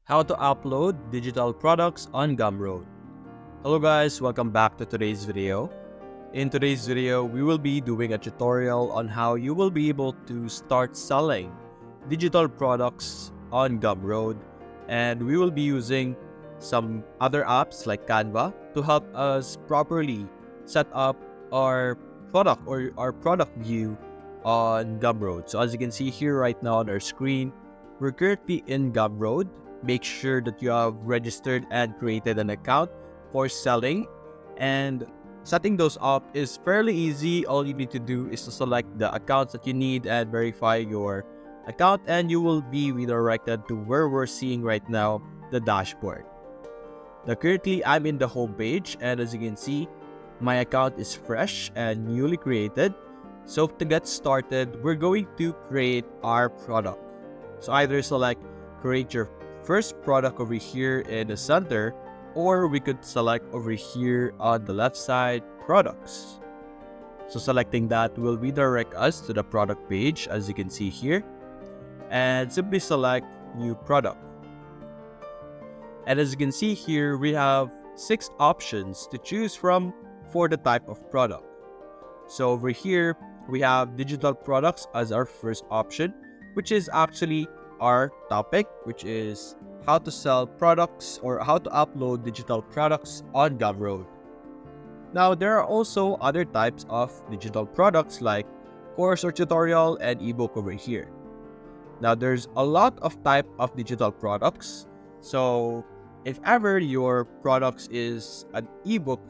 How to upload digital products on Gumroad. Hello guys, welcome back to today's video. In today's video, we will be doing a tutorial on how you will be able to start selling digital products on Gumroad, and we will be using some other apps like Canva to help us properly set up our product or our product view on Gumroad. So as you can see here right now on our screen, we're currently in Gumroad. Make sure that you have registered and created an account for selling, and setting those up is fairly easy. All you need to do is to select the accounts that you need and verify your account, and you will be redirected to where we're seeing right now, the dashboard. Now currently I'm in the home page, and as you can see, my account is fresh and newly created. So to get started, we're going to create our product. So either select create your first product over here in the center, or we could select over here on the left side, products. So selecting that will redirect us to the product page, as you can see here, and simply select new product. And as you can see here, we have 6 options to choose from for the type of product. So over here, we have digital products as our first option, which is actually our topic, which is how to sell products or how to upload digital products on Gumroad. Now, there are also other types of digital products like course or tutorial and ebook over here. Now, there's a lot of type of digital products. So if ever your products is an ebook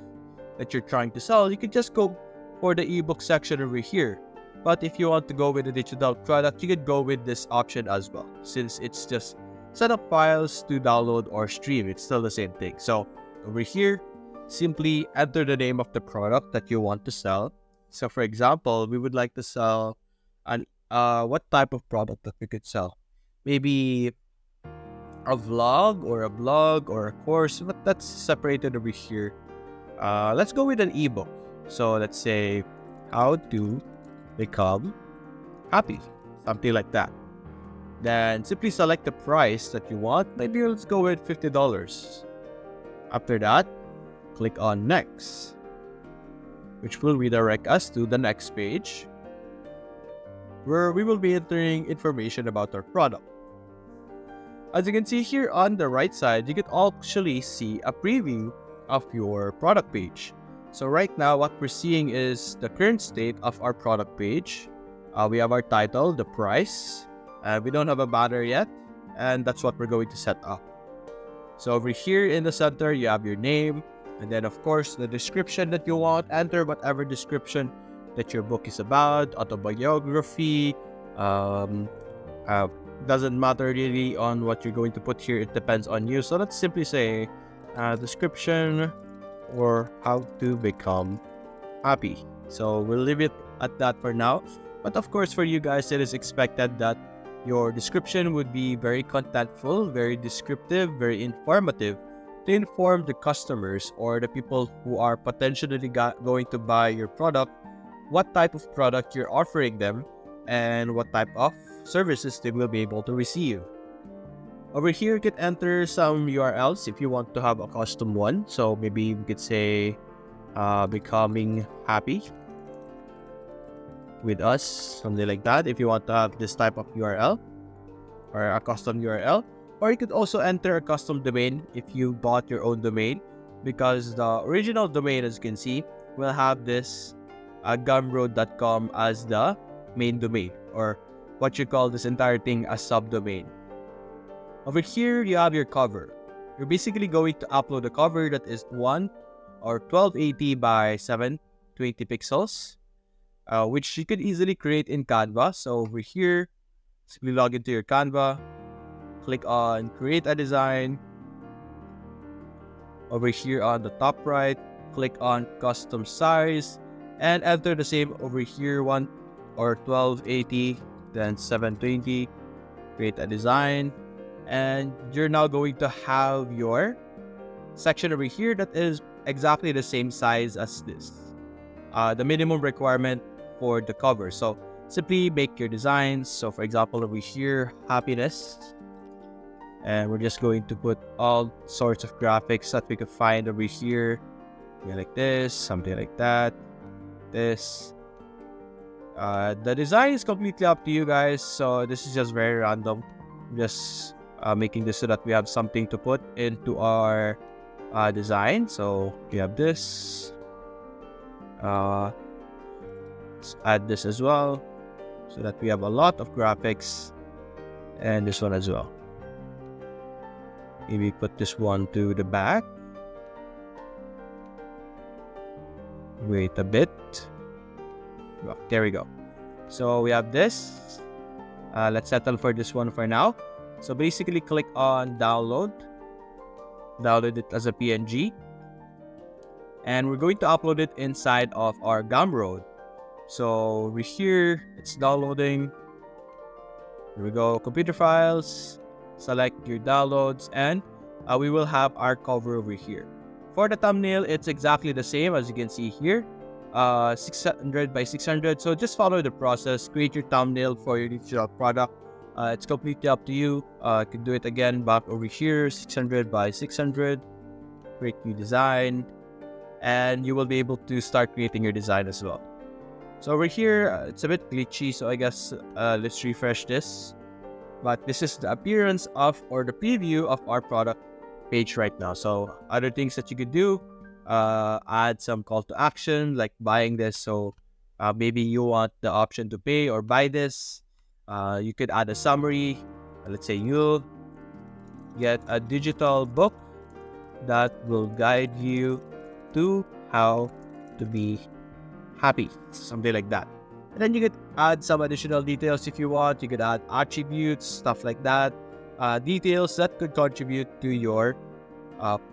that you're trying to sell, you can just go for the ebook section over here. But if you want to go with a digital product, you could go with this option as well, since it's just set up files to download or stream. It's still the same thing. So over here, simply enter the name of the product that you want to sell. So for example, we would like to sell what type of product that we could sell? Maybe a vlog or a blog or a course, but that's separated over here. Let's go with an ebook. So let's say how to become happy, something like that. Then simply select the price that you want. Maybe let's go with $50. After that, click on next, which will redirect us to the next page, where we will be entering information about our product. As you can see here on the right side, you can actually see a preview of your product page. So right now, what we're seeing is the current state of our product page. We have our title, the price. We don't have a banner yet, and that's what we're going to set up. So over here in the center, you have your name, and then of course the description that you want. Enter whatever description that your book is about, autobiography. Doesn't matter really on what you're going to put here. It depends on you. So let's simply say description or how to become happy. So we'll leave it at that for now. But of course, for you guys, it is expected that your description would be very contentful, very descriptive, very informative, to inform the customers or the people who are potentially going to buy your product what type of product you're offering them and what type of services they will be able to receive. Over here, you can enter some URLs if you want to have a custom one. So maybe we could say becoming happy with us, something like that, if you want to have this type of URL or a custom URL. Or you could also enter a custom domain if you bought your own domain, because the original domain, as you can see, will have this gumroad.com as the main domain, or what you call this entire thing as subdomain. Over here, you have your cover. You're basically going to upload a cover that is 1280 by 720 pixels, which you could easily create in Canva. So over here, simply log into your Canva, click on create a design. Over here on the top right, click on custom size and enter the same over here, 1280, then 720, create a design. And you're now going to have your section over here that is exactly the same size as this. The minimum requirement for the cover. So simply make your designs. So for example, over here, happiness. And we're just going to put all sorts of graphics that we could find over here. Like this, something like that, this. The design is completely up to you guys, so this is just very random. Just making this so that we have something to put into our design. So we have this. Let's add this as well, so that we have a lot of graphics, and this one as well. Maybe put this one to the back. Wait a bit. Well, there we go. So we have this. Let's settle for this one for now. So basically click on download. Download it as a PNG. And we're going to upload it inside of our Gumroad. So over here, it's downloading. Here we go, computer files. Select your downloads, and we will have our cover over here. For the thumbnail, it's exactly the same as you can see here. 600 by 600. So just follow the process. Create your thumbnail for your digital product. It's completely up to you. You can do it again back over here, 600 by 600. Create new design, and you will be able to start creating your design as well. So over here, it's a bit glitchy, so I guess let's refresh this. But this is the appearance of, or the preview of our product page right now. So other things that you could do, add some call to action like buying this. So maybe you want the option to pay or buy this. You could add a summary. Let's say you'll get a digital book that will guide you to how to be happy, something like that. And then you could add some additional details if you want. You could add attributes, stuff like that, details that could contribute to your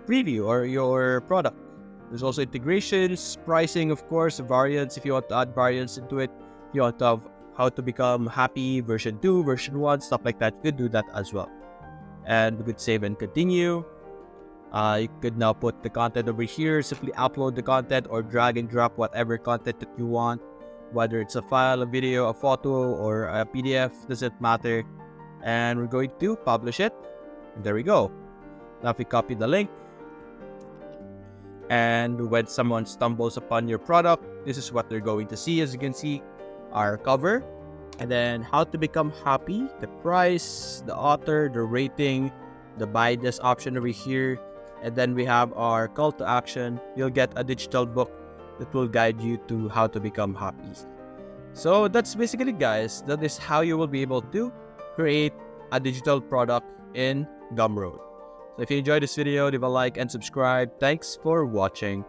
preview or your product. There's also integrations, pricing, of course, variants if you want to add variants into it. If you want to have how to become happy version 2, version 1, stuff like that, you could do that as well. And we could save and continue. You could now put the content over here, simply upload the content or drag and drop whatever content that you want, whether it's a file, a video, a photo, or a PDF, doesn't matter. And we're going to publish it. And there we go. Now if we copy the link, and when someone stumbles upon your product, this is what they're going to see. As you can see, our cover, and then how to become happy, the price, the author, the rating, the buy this option over here, and then we have our call to action. You'll get a digital book that will guide you to how to become happy. So that's basically, guys, that is how you will be able to create a digital product in Gumroad. So if you enjoyed this video, leave a like and subscribe. Thanks for watching.